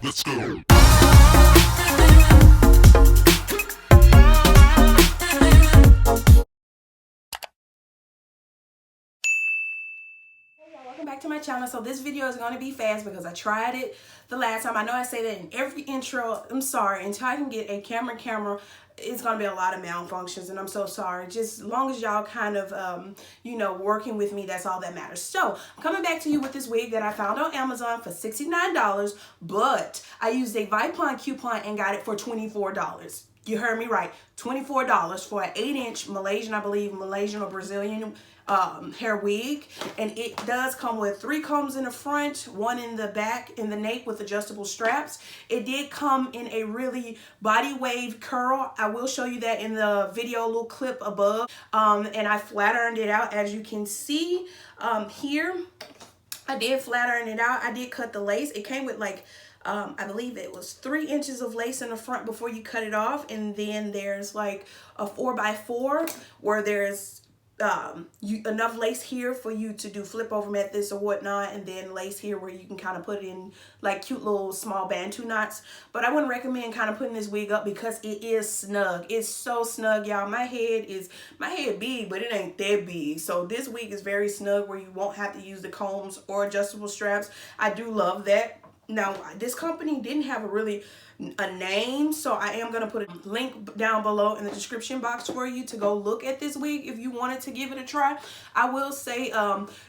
Let's go. Welcome back to my channel. So this video is going to be fast because I tried it the last time. I know I say that in every intro. I'm sorry. Until I can get a camera, it's going to be a lot of malfunctions, and I'm so sorry. Just as long as y'all kind of, working with me, that's all that matters. So I'm coming back to you with this wig that I found on Amazon for $69, but I used a Vipon coupon and got it for $24. You heard me right. $24 for an 8-inch Malaysian, I believe, Malaysian or Brazilian hair wig. And it does come with 3 combs in the front, 1 in the back, in the nape with adjustable straps. It did come in a really body wave curl. I will show you that in the video, little clip above. And I flat ironed it out, as you can see here. I did flat iron it out. I did cut the lace. It came with like I believe it was 3 inches of lace in the front before you cut it off, and then there's like a 4x4 where there's enough lace here for you to do flip over methods or whatnot, and then lace here where you can kind of put it in like cute little small bantu knots. But I wouldn't recommend kind of putting this wig up because it is snug. It's so snug, y'all. My head big, but it ain't that big. So this wig is very snug where you won't have to use the combs or adjustable straps. I do love that. Now, this company didn't have a name, so I am going to put a link down below in the description box for you to go look at this wig if you wanted to give it a try. I will say,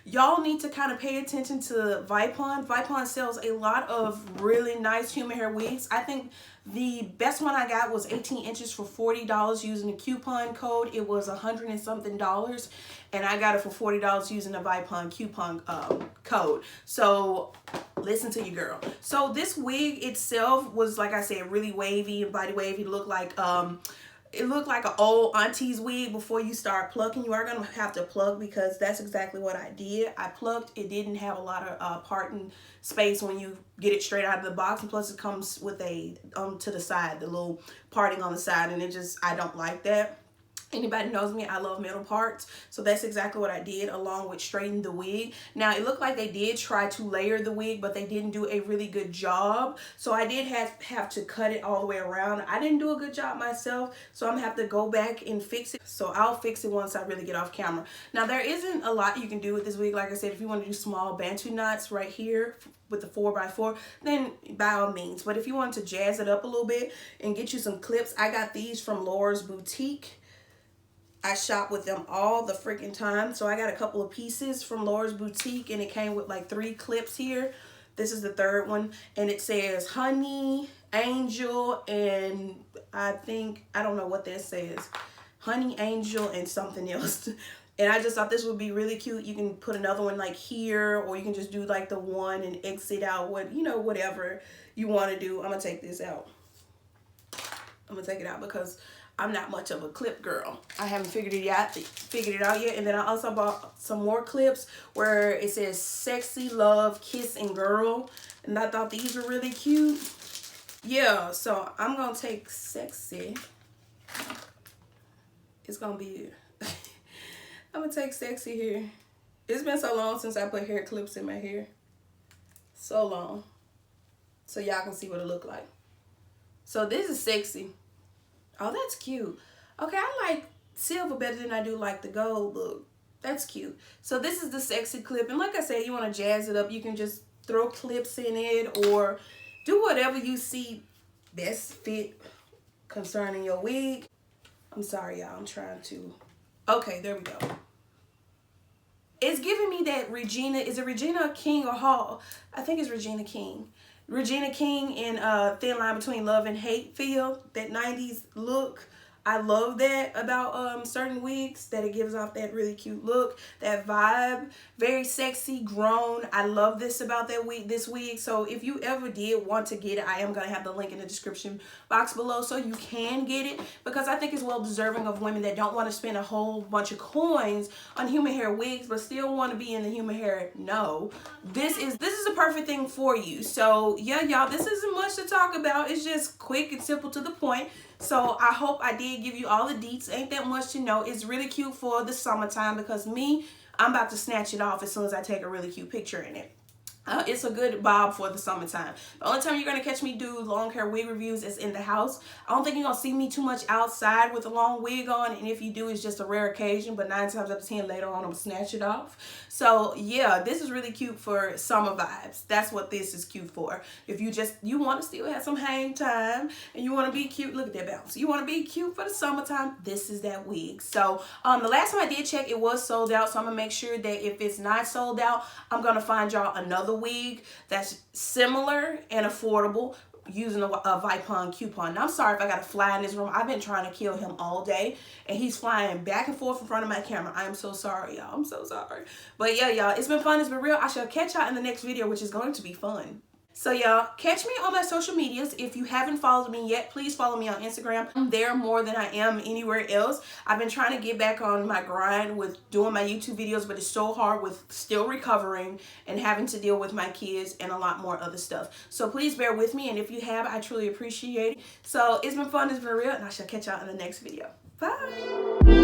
y'all need to kind of pay attention to Vipon. Vipon sells a lot of really nice human hair wigs. I think the best one I got was 18 inches for $40 using a coupon code. It was $100 and something, and I got it for $40 using a Vipon coupon code. So listen to your girl. So this wig itself was, like I said, really wavy and body wavy. It looked like an old auntie's wig before you start plucking. You are going to have to plug because that's exactly what I did. I plucked. It didn't have a lot of parting space when you get it straight out of the box, and plus it comes with a to the side, the little parting on the side, and I don't like that. Anybody knows me, I love metal parts. So that's exactly what I did, along with straightening the wig. Now, it looked like they did try to layer the wig, but they didn't do a really good job. So I did have to cut it all the way around. I didn't do a good job myself, so I'm going to have to go back and fix it. So I'll fix it once I really get off camera. Now, there isn't a lot you can do with this wig. Like I said, if you want to do small bantu knots right here with the 4x4, then by all means. But if you want to jazz it up a little bit and get you some clips, I got these from Laura's Boutique. I shop with them all the freaking time. So I got a couple of pieces from Laura's Boutique, and it came with like 3 clips here. This is the 3rd one, and it says honey, angel, and I don't know what that says. Honey, angel, and something else. And I just thought this would be really cute. You can put another one like here, or you can just do like the one and exit out whatever you want to do. I'm going to take this out. I'm going to take it out because I'm not much of a clip girl. I haven't figured it out yet. And then I also bought some more clips where it says sexy, love, kiss, and girl. And I thought these were really cute. Yeah, so I'm going to take sexy. It's going to be... I'm going to take sexy here. It's been so long since I put hair clips in my hair. So long. So y'all can see what it look like. So this is sexy. Oh, that's cute. Okay, I like silver better than I do like the gold look. That's cute. So this is the sexy clip. And like I said, you want to jazz it up. You can just throw clips in it or do whatever you see best fit concerning your wig. I'm sorry, y'all. I'm trying to... Okay, there we go. It's giving me that Regina... Is it Regina King or Hall? I think it's Regina King. Regina King in Thin Line Between Love and Hate feel, that 90s look. I love that about certain wigs, that it gives off that really cute look, that vibe, very sexy, grown. I love this about this wig. So if you ever did want to get it, I am going to have the link in the description box below so you can get it, because I think it's well deserving of women that don't want to spend a whole bunch of coins on human hair wigs but still want to be in the human hair. No, this is a perfect thing for you. So yeah, y'all, this isn't much to talk about. It's just quick and simple to the point. So I hope I did give you all the deets. Ain't that much to know. It's really cute for the summertime because I'm about to snatch it off as soon as I take a really cute picture in it. It's a good bob for the summertime. The only time you're going to catch me do long hair wig reviews is in the house. I don't think you're going to see me too much outside with a long wig on, and if you do, it's just a rare occasion, but 9 times out of 10 later on, I'm going to snatch it off. So yeah, this is really cute for summer vibes. That's what this is cute for. If you want to still have some hang time and you want to be cute, look at that bounce. You want to be cute for the summertime, this is that wig. So the last time I did check, it was sold out, so I'm going to make sure that if it's not sold out, I'm going to find y'all another wig that's similar and affordable using a Vipon coupon. Now, I'm sorry if I got a fly in this room. I've been trying to kill him all day, and he's flying back and forth in front of my camera. I am so sorry, y'all. I'm so sorry. But yeah, y'all, it's been fun. It's been real. I shall catch y'all in the next video, which is going to be fun. So y'all, catch me on my social medias. If you haven't followed me yet, please follow me on Instagram. I'm there more than I am anywhere else. I've been trying to get back on my grind with doing my YouTube videos, but it's so hard with still recovering and having to deal with my kids and a lot more other stuff. So please bear with me, and if you have, I truly appreciate it. So it's been fun, it's been real, and I shall catch y'all in the next video. Bye!